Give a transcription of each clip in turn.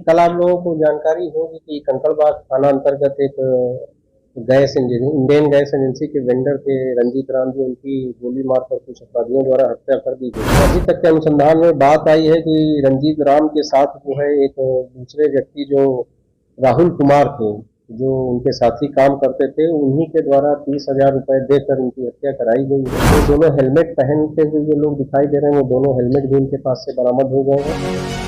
कल आप लोगों को जानकारी होगी कि कंकड़बाग थाना अंतर्गत एक गैस इंडियन गैस एजेंसी के वेंडर थे रंजीत राम जी, उनकी गोली मारकर कुछ अपराधियों द्वारा हत्या कर दी गई। अभी तक के अनुसंधान में बात आई है कि रंजीत राम के साथ जो है एक दूसरे व्यक्ति जो राहुल कुमार थे, जो उनके साथी काम करते थे, उन्हीं के द्वारा 30,000 रुपए देकर उनकी हत्या कराई गई है। वो दोनों हेलमेट पहनते हुए जो लोग दिखाई दे रहे हैं, वो दोनों हेलमेट भी उनके पास से बरामद हो गए हैं।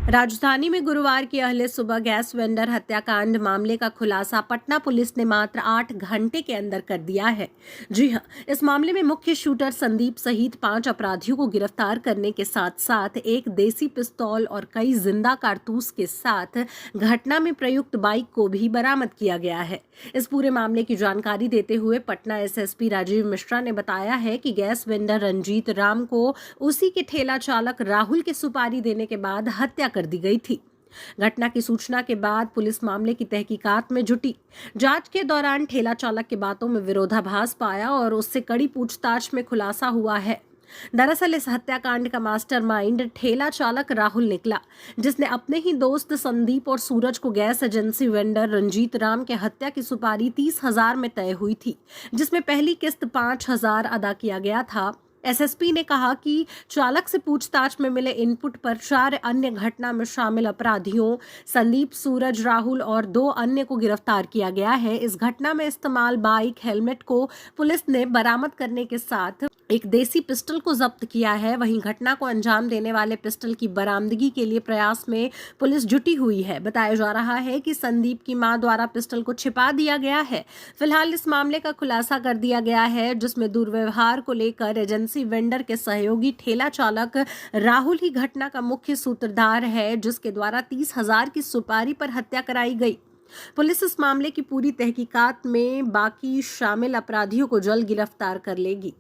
राजधानी में गुरुवार की अहले सुबह गैस वेंडर हत्याकांड मामले का खुलासा पटना पुलिस ने मात्र 8 घंटे के अंदर कर दिया है। जी हां, इस मामले में मुख्य शूटर संदीप सहित 5 अपराधियों को गिरफ्तार करने के साथ साथ एक देसी पिस्तौल और कई जिंदा कारतूस के साथ घटना में प्रयुक्त बाइक को भी बरामद किया गया है। इस पूरे मामले की जानकारी देते हुए पटना एसएसपी राजीव मिश्रा ने बताया है कि गैस वेंडर रंजीत राम को उसी के ठेला चालक राहुल के सुपारी देने के बाद हत्या कर दी गई थी। घटना की सूचना के बाद पुलिस मामले की तहकीकात में जुटी। जांच के दौरान ठेला चालक की बातों में विरोधाभास पाया और उससे कड़ी पूछताछ में खुलासा हुआ है। दरअसल इस हत्याकांड का मास्टरमाइंड ठेला चालक राहुल निकला, जिसने अपने ही दोस्त संदीप और सूरज को gas agency vendor Ranjit Ram के हत्या की सुपारी 30,000 में तय हुई थी, जिसमें पहली किस्त 5,000 अदा किया गया था। एसएसपी ने कहा कि चालक से पूछताछ में मिले इनपुट पर 4 अन्य घटना में शामिल अपराधियों संदीप, सूरज, राहुल और 2 अन्य को गिरफ्तार किया गया है। इस घटना में इस्तेमाल बाइक, हेलमेट को पुलिस ने बरामद करने के साथ एक देसी पिस्टल को जब्त किया है। वहीं घटना को अंजाम देने वाले पिस्टल की बरामदगी के लिए प्रयास में पुलिस जुटी हुई है। बताया जा रहा है कि संदीप की मां द्वारा पिस्टल को छिपा दिया गया है। फिलहाल इस मामले का खुलासा कर दिया गया है, जिसमें दुर्व्यवहार को लेकर एजेंसी वेंडर के सहयोगी ठेला चालक राहुल ही घटना का मुख्य सूत्रधार है, जिसके द्वारा 30,000 की सुपारी पर हत्या कराई गई। पुलिस इस मामले की पूरी तहकीकात में बाकी शामिल अपराधियों को जल्द गिरफ्तार कर लेगी।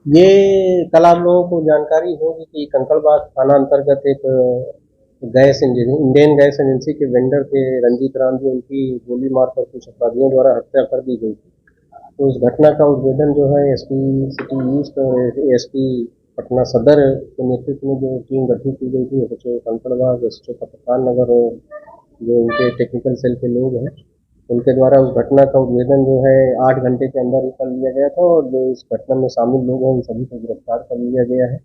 ये कल आप लोगों को जानकारी होगी कि कंकड़बाग थाना अंतर्गत एक इंडियन गैस एजेंसी के वेंडर थे रंजीत राम जी, उनकी गोली मारकर कुछ अपराधियों द्वारा हत्या कर दी गई थी। तो उस घटना का उद्भेदन जो है एसपी सिटी ईस्ट और एसपी पटना सदर के नेतृत्व में जो टीम गठित की गई थी, एसएचओ कंकड़बाग, एसएचओ कप्तान नगर और जो उनके टेक्निकल सेल के लोग हैं, उनके द्वारा उस घटना का उद्भेदन जो है 8 घंटे के अंदर ही कर लिया गया था और जो इस घटना में शामिल लोग हैं उन सभी को गिरफ्तार कर लिया गया है।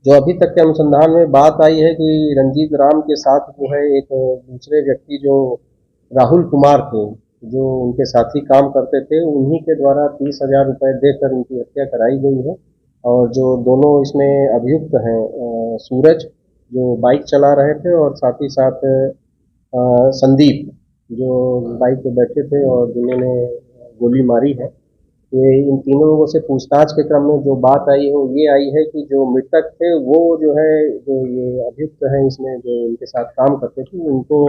जो अभी तक के अनुसंधान में बात आई है कि रंजीत राम के साथ जो है एक दूसरे व्यक्ति जो राहुल कुमार थे, जो उनके साथी काम करते थे, उन्हीं के द्वारा 30,000 रुपए देकर उनकी हत्या कराई गई है। और जो दोनों इसमें अभियुक्त हैं, सूरज जो बाइक चला रहे थे और साथ ही साथ संदीप जो बाइक पे बैठे थे और जिन्होंने गोली मारी है, ये इन तीनों लोगों से पूछताछ के क्रम में जो बात आई है वो ये आई है कि जो मृतक थे वो जो है, जो ये अभियुक्त हैं इसमें जो इनके साथ काम करते थे, उनको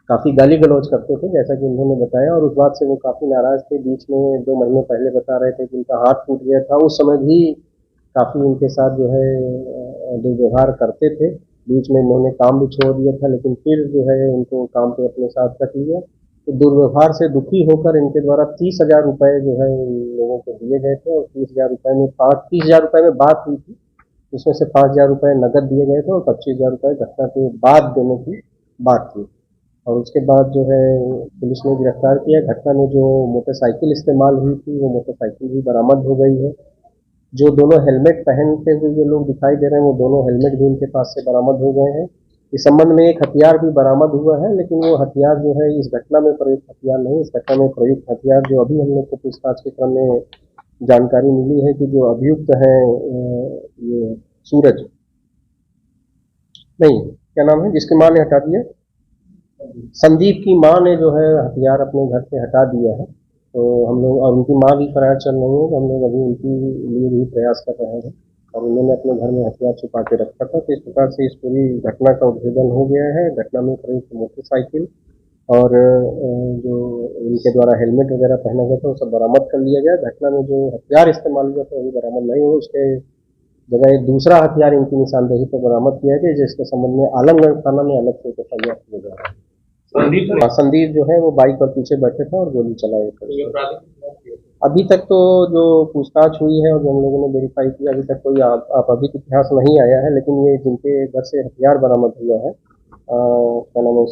काफ़ी गाली गलौज करते थे, जैसा कि उन्होंने बताया, और उस बात से वो काफ़ी नाराज थे। बीच में 2 महीने पहले बता रहे थे कि उनका हाथ टूट गया था, उस समय भी काफ़ी उनके साथ जो है दुर्व्यवहार करते थे। बीच में इन्होंने काम भी छोड़ दिया था, लेकिन फिर जो है उनको काम पे अपने साथ रख लिया। तो दुर्व्यवहार से दुखी होकर इनके द्वारा 30,000 रुपये जो है इन लोगों को दिए गए थे और 30,000 रुपये में 30,000 रुपये में बात हुई थी, इसमें से 5,000 रुपये नकद दिए गए थे और 25,000 रुपये घटना के बाद देने की बात थी। और उसके बाद जो है पुलिस ने गिरफ्तार किया। घटना में जो मोटरसाइकिल इस्तेमाल हुई थी वो मोटरसाइकिल भी बरामद हो गई है। जो दोनों हेलमेट पहनते हुए जो लोग दिखाई दे रहे हैं, वो दोनों हेलमेट भी उनके पास से बरामद हो गए हैं। इस संबंध में एक हथियार भी बरामद हुआ है, लेकिन वो हथियार जो है इस घटना में प्रयुक्त हथियार नहीं। इस घटना में प्रयुक्त हथियार जो अभी हम लोग को पूछताछ के क्रम में जानकारी मिली है कि जो अभियुक्त हैं, ये सूरज नहीं, क्या नाम है जिसकी माँ ने हटा दिया, संदीप की माँ ने जो है हथियार अपने घर से हटा दिया है। तो हम लोग, और उनकी माँ भी फरार चल रही है, तो हम लोग अभी उनकी लिए भी प्रयास कर रहे हैं और उन्होंने अपने घर में हथियार छुपा के रखा था। तो इस प्रकार से इस पूरी घटना का उद्भेदन हो गया है। घटना में प्रयुक्त मोटरसाइकिल और जो उनके द्वारा हेलमेट वगैरह पहना गया था वो सब बरामद कर लिया गया। घटना में जो हथियार इस्तेमाल हुआ था वो बरामद नहीं हुआ, उसके जगह एक दूसरा हथियार इनकी निशानदेही पर बरामद किया गया, जिसके संबंध में आलमगढ़ थाना में अलग से एफआईआर किया जा रहा है। संदीप जो है वो बाइक पर पीछे बैठे था और गोली चलाए थे। अभी तक तो जो पूछताछ हुई है और जो हम लोगों ने वेरीफाई किया, अभी तक कोई आपराधिक इतिहास नहीं आया है, लेकिन ये जिनके घर से हथियार बरामद हुआ है, क्या नाम है,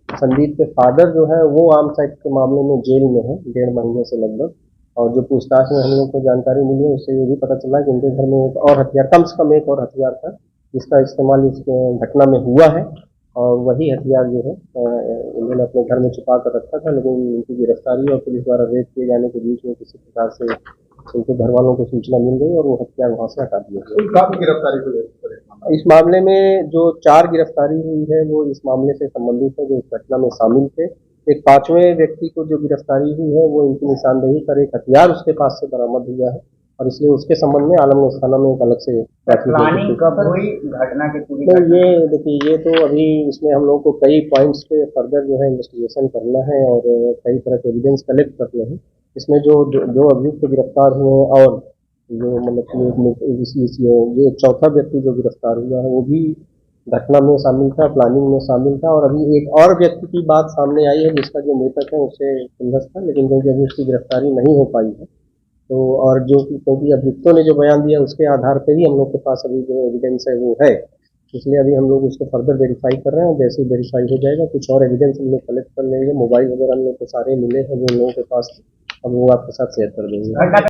संदीप के फादर जो है वो आर्म्स एक्ट के मामले में जेल में है 1.5 महीने से लगभग। और जो पूछताछ में हम लोग को जानकारी मिली है उससे ये भी पता चला कि इनके घर में एक और हथियार, कम से कम एक और हथियार था जिसका इस्तेमाल इस घटना में हुआ है। और वही हथियार जो है इन्होंने अपने घर में छुपा कर रखा था, लेकिन इनकी गिरफ्तारी और पुलिस द्वारा रेड किए जाने के बीच में किसी प्रकार से उनके घर वालों को सूचना मिल गई और वो हथियार वहां से हटा दिए गए। काफी गिरफ्तारी हुई है। इस मामले में जो 4 गिरफ्तारी हुई है वो इस मामले से संबंधित है, जो इस घटना में शामिल थे। एक 5वें व्यक्ति को जो गिरफ्तारी हुई है वो इनकी निशानदेही पर एक हथियार उसके पास से बरामद हुआ है और इसलिए उसके संबंध में आलमगंज थाना में एक अलग से प्लानिंग कब हुई घटना के पूरी? तो ये देखिए, ये तो अभी इसमें हम लोग को कई पॉइंट्स पे फर्दर जो है इन्वेस्टिगेशन करना है और कई तरह के एविडेंस कलेक्ट करने हैं। इसमें जो अभियुक्त गिरफ्तार हुए हैं और जो मतलब कि ये एक चौथा व्यक्ति जो गिरफ्तार हुआ है वो भी घटना में शामिल था, प्लानिंग में शामिल था। और अभी एक और व्यक्ति की बात सामने आई है जिसका जो मृतक है उससे संघर्ष था, लेकिन क्योंकि अभी उसकी गिरफ्तारी नहीं हो पाई है तो, और जो क्योंकि अभियुक्तों ने जो बयान दिया उसके आधार पर ही हम लोग के पास अभी जो एविडेंस है वो है, इसलिए अभी हम लोग उसको फर्दर वेरीफाई कर रहे हैं। जैसे ही वेरीफाई हो जाएगा कुछ और एविडेंस हम लोग कलेक्ट कर लेंगे, मोबाइल वगैरह हम लोग को सारे मिले हैं जो हम लोगों के पास, हम वो आपके साथ शेयर कर देंगे।